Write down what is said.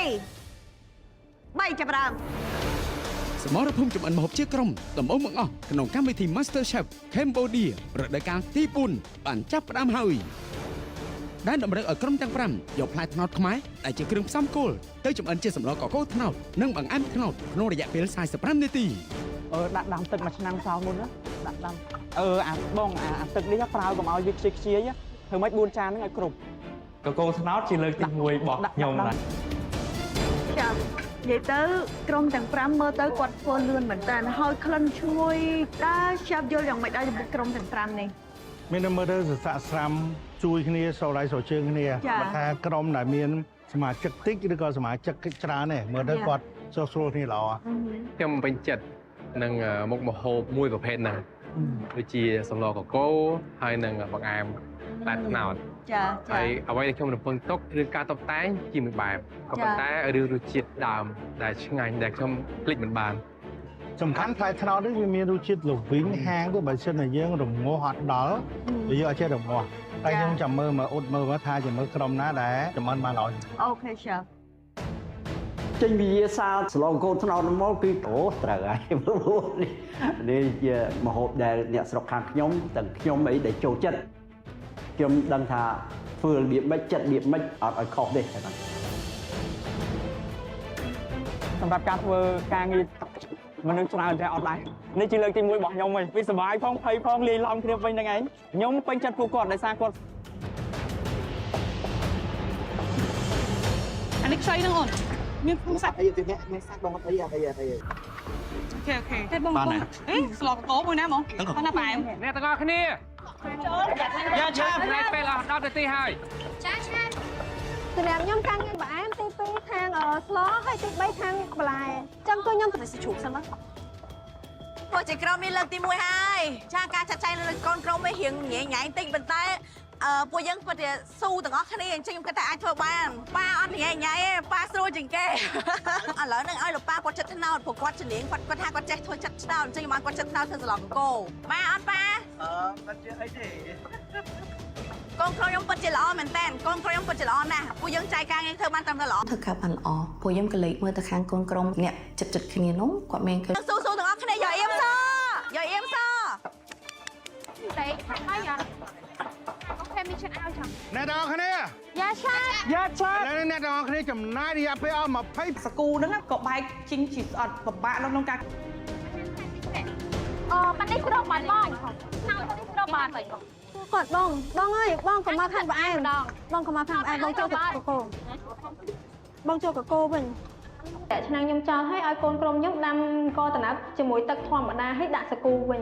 3 ចាប់ដើមសមរភូមិចំអិនម្ហូបជាក្រុមដំបូងបង្អស់ក្នុងកម្មវិធី Master Chef Cambodia រដូវកាលទី4បានចាប់ផ្ដើមហើយដែលតម្រូវឲ្យក្រុមទាំង5យកផ្លែត្នោតខ្មែរដែលជាគ្រឿងផ្សំគោលទៅចំអិនជាសម្លកកូរត្នោតនិងបង្អែមត្នោតក្នុងរយៈពេល45នាទីដាក់ដាំទឹកមួយឆ្នាំសោមុនណាដាក់ដាំអាបងអាទឹកនេះប្រើកុំឲ្យវាខ្ជិលខ្ជាយធ្វើម៉េច4ចានហ្នឹងឲ្យគ្រប់កកូរត្នោតជាលើកទី1របស់ខ្ញុំណាចាប់និយាយទៅក្រុមទាំង5មើលទៅគាត់ធ្វើលឿនមែនតើហើយក្លិនឈ្ងុយដែរចាប់យល់យ៉ាងម៉េចដែរចំពោះក្រុមទាំង5នេះមានមើលទៅស័ក្តិស្រាំជួយគ្នាស្រដៃស្រជើងគ្នាបើថាក្រុមដែលមានសមាជិកតិចឬក៏សមាជិកច្រើនទេមើលទៅគាត់ស្រួលគ្នាល្អខ្ញុំពេញចិត្តនឹងមុខម្ហូបមួយប្រភេទហ្នឹងដូចជាសម្លកកូរហើយនឹងបង្អែមតែត្នោតចាហើយអ្វីដែលខ្ញុំរំពឹងទុកឬការតុបតែងជាមួយបែបក៏ប៉ុន្តែរឿងរសជាតិដើមដែលឆ្ងាញ់ដែលខ្ញុំភ្លេចមិនបានសំខាន់ផ្លែត្នោតនេះវាមានរសជាតិល្វីងហាងទៅបើសិនតែយើងរងាស់អត់ដល់វាយើងអត់ចេះរងាស់តែខ្ញុំចាំមើលមកអ៊ុតមើលថាជាមើលក្រុមណាដែលចំអិនបានល្អអូខេ chef ចេញវិញ្ញាសាស្លងកូនថ្នោតមកគឺត្រូវហើយនេះជាមហូបដែលអ្នកស្រុកខាងខ្ញុំទាំងខ្ញុំអីដែលចូលចិត្តខ្ញុំដឹងថាធ្វើរបៀបម៉េចចិត្តរបៀបម៉េចអត់ឲ្យខុសទេសម្រាប់ការធ្វើការងារមនុស្សច្រើនតែអត់ដែរនេះជាលើកទី1របស់ខ្ញុំវិញវាសុបាយផងភ័យផងលាយឡំគ្នាវិញហ្នឹងឯងខ្ញុំពេញចិត្តពួកគាត់ដោយសារគាត់អានេះខ្ចីហ្នឹងអូនមានពុំសាច់អីទៅអ្នកសាច់បងអីអូខេតែបងអេស្លកកោមួយណាហ្មងប៉ុណ្ណាបែមអ្នកទាំងអស់គ្នាចូលយ៉ាឆាប់តែពេលអស់10នាទីហើយចាឆាប់សម្រាប់ខ្ញុំខាងញ៉ាំផ្អែមទី2ខាងស្លហើយទី3ខាងបន្លែចឹងគឺខ្ញុំទៅជ្រូកសិនមកពួកជាក្រុមនេះលើកទី1ហើយចាការចាត់ចែងលើកូនក្រុមនេះរៀងញ៉ៃញ៉ៃតិចប៉ុន្តែពួកយើងពិតជាស៊ូទាំងអស់គ្នាអញ្ចឹងខ្ញុំគិតថាអាចធ្វើបានប៉ាអត់ញ៉ៃញ៉ៃទេប៉ាស្រួលជាងគេឥឡូវនឹងឲ្យលោកប៉ាគាត់ចិត្តថ្នោតព្រោះគាត់ជំនាញគាត់ថាគាត់ចេះធ្វើចិត្តថ្នោតអញ្ចឹងខ្ញុំឲ្យគាត់ចិត្តថ្នោតធ្វើសឡងកោប៉ាអត់ប៉ាគាត់ចេះអីទេកូនក្រុមខ្ញុំពិតជាល្អមែនតើកូនក្រុមខ្ញុំពិតជាល្អណាស់ពួកយើងចែកការងារធ្វើបានត្រឹមត្រូវល្អធ្វើការបានល្អពួកខ្ញុំក៏លេចមើលទៅខាងកូនក្រុមអ្នកចិត្តគ្នានោះគាត់មានគឺស៊ូទាំងអស់គ្នាយកអៀមសយកអៀមសតែហើយអូខេមានចិត្តឲ្យចាំអ្នកទាំងអស់គ្នាយ៉ាឆាអ្នកទាំងអស់គ្នាចំណាយរយៈពេលអស់20សកូហ្នឹងក៏បែកជីងជីស្អត់ពិបាកក្នុងការប៉ានេះគ្របបានបងស្នោនេះគ្របបានហើយគាត់បងអើយបងកុំមកខាងផ្អែមបងកុំមកខាងផ្អែមបងចូលកកូបងចូលកកូវិញតែឆ្នាំខ្ញុំចោលឲ្យកូនក្រុមខ្ញុំដាំកតណាត់ជាមួយទឹកធម្មតាឲ្យដាក់សាគូវិញ